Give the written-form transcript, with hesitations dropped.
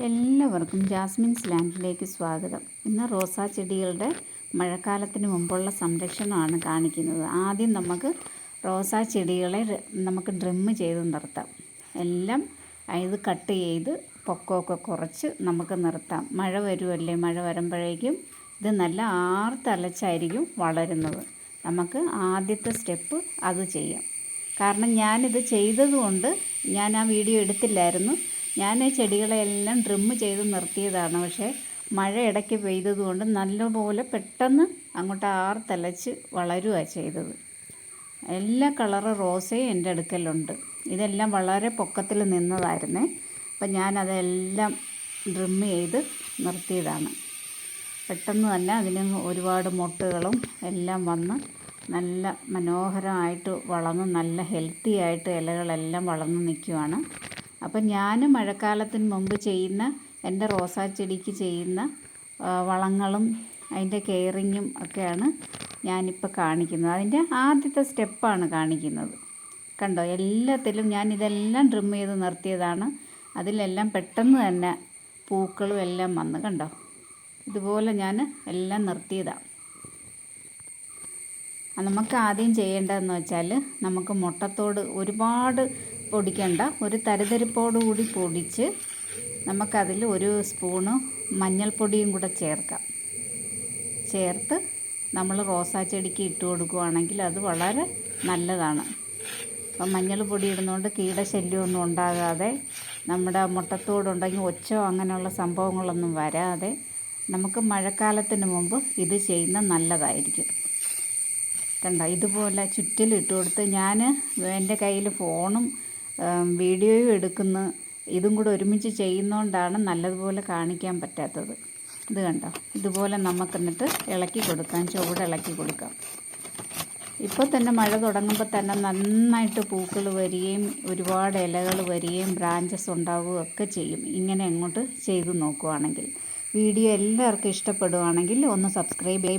എല്ലാവർക്കും ജാസ്മിൻസ് ലാൻഡിലേക്ക് സ്വാഗതം. ഇന്ന് റോസാ ചെടികളുടെ മഴക്കാലത്തിന് മുമ്പുള്ള സംരക്ഷണമാണ് കാണിക്കുന്നത്. ആദ്യം നമുക്ക് റോസാ ചെടികളെ നമുക്ക് ഡ്രിം ചെയ്ത് നിർത്താം. എല്ലാം ഇത് കട്ട് ചെയ്ത് പൊക്കമൊക്കെ കുറച്ച് നമുക്ക് നിർത്താം. മഴ വരുമല്ലേ, മഴ വരുമ്പോഴേക്കും ഇത് നല്ല ആർത്തലച്ചായിരിക്കും വളരുന്നത്. നമുക്ക് ആദ്യത്തെ സ്റ്റെപ്പ് അത് ചെയ്യാം. കാരണം ഞാനിത് ചെയ്തതുകൊണ്ട് ഞാൻ ആ വീഡിയോ എടുത്തില്ലായിരുന്നു. ഞാൻ ചെടികളെല്ലാം ഡ്രിം ചെയ്ത് നിർത്തിയതാണ്. പക്ഷേ മഴ ഇടയ്ക്ക് പെയ്തതുകൊണ്ട് നല്ലപോലെ പെട്ടെന്ന് അങ്ങോട്ട് ആർത്തലച്ച് വളരുകയാണ് ചെയ്തത്. എല്ലാ കളറ് റോസയും എൻ്റെ അടുക്കലുണ്ട്. ഇതെല്ലാം വളരെ പൊക്കത്തിൽ നിന്നതായിരുന്നേ. അപ്പം ഞാനതെല്ലാം ഡ്രിം ചെയ്ത് നിർത്തിയതാണ്. പെട്ടെന്ന് തന്നെ അതിന് ഒരുപാട് മൊട്ടുകളും എല്ലാം വന്ന് നല്ല മനോഹരമായിട്ട് വളർന്ന് നല്ല ഹെൽത്തി ആയിട്ട് ഇലകളെല്ലാം വളർന്ന് നിൽക്കുവാണ്. അപ്പം ഞാൻ മഴക്കാലത്തിന് മുമ്പ് ചെയ്യുന്ന എൻ്റെ റോസാ ചെടിക്ക് ചെയ്യുന്ന വളങ്ങളും അതിൻ്റെ കെയറിങ്ങും ഒക്കെയാണ് ഞാനിപ്പോൾ കാണിക്കുന്നത്. അതിൻ്റെ ആദ്യത്തെ സ്റ്റെപ്പാണ് കാണിക്കുന്നത്. കണ്ടോ, എല്ലാത്തിലും ഞാനിതെല്ലാം ഡ്രിം ചെയ്ത് നിർത്തിയതാണ്. അതിലെല്ലാം പെട്ടെന്ന് തന്നെ പൂക്കളും എല്ലാം വന്ന് കണ്ടോ. ഇതുപോലെ ഞാൻ എല്ലാം നിർത്തിയതാണ്. നമുക്ക് ആദ്യം ചെയ്യേണ്ടതെന്ന് വെച്ചാൽ നമുക്ക് മുട്ടത്തോട് ഒരുപാട് പൊടിക്കണ്ട, ഒരു തരിതരിപ്പോടുകൂടി പൊടിച്ച് നമുക്കതിൽ ഒരു സ്പൂണ് മഞ്ഞൾപ്പൊടിയും കൂടെ ചേർത്ത് നമ്മൾ റോസാ ചെടിക്ക് ഇട്ട് കൊടുക്കുകയാണെങ്കിൽ അത് വളരെ നല്ലതാണ്. അപ്പം മഞ്ഞൾ പൊടി ഇടുന്നതുകൊണ്ട് കീടശല്യമൊന്നും ഉണ്ടാകാതെ, നമ്മുടെ മുട്ടത്തോടുണ്ടെങ്കിൽ ഒച്ചോ അങ്ങനെയുള്ള സംഭവങ്ങളൊന്നും വരാതെ നമുക്ക് മഴക്കാലത്തിന് മുമ്പ് ഇത് ചെയ്യുന്ന നല്ലതായിരിക്കും. കണ്ടോ, ഇതുപോലെ ചുറ്റിലിട്ട് കൊടുത്ത് ഞാൻ എൻ്റെ കയ്യിൽ ഫോണും വീഡിയോയും എടുക്കുന്ന ഇതും കൂടെ ഒരുമിച്ച് ചെയ്യുന്നതുകൊണ്ടാണ് നല്ലതുപോലെ കാണിക്കാൻ പറ്റാത്തത്. ഇത് കണ്ടോ, ഇതുപോലെ നമുക്ക് എന്നിട്ട് ഇളക്കി കൊടുക്കാം, ചുവട് കൊടുക്കാം. ഇപ്പോൾ തന്നെ മഴ തുടങ്ങുമ്പോൾ തന്നെ നന്നായിട്ട് പൂക്കൾ വരികയും ഒരുപാട് ഇലകൾ വരികയും ബ്രാഞ്ചസ് ഉണ്ടാവുകയും ഒക്കെ ചെയ്യും. ഇങ്ങനെ അങ്ങോട്ട് ചെയ്ത് നോക്കുവാണെങ്കിൽ. വീഡിയോ എല്ലാവർക്കും ഇഷ്ടപ്പെടുവാണെങ്കിൽ ഒന്ന് സബ്സ്ക്രൈബ്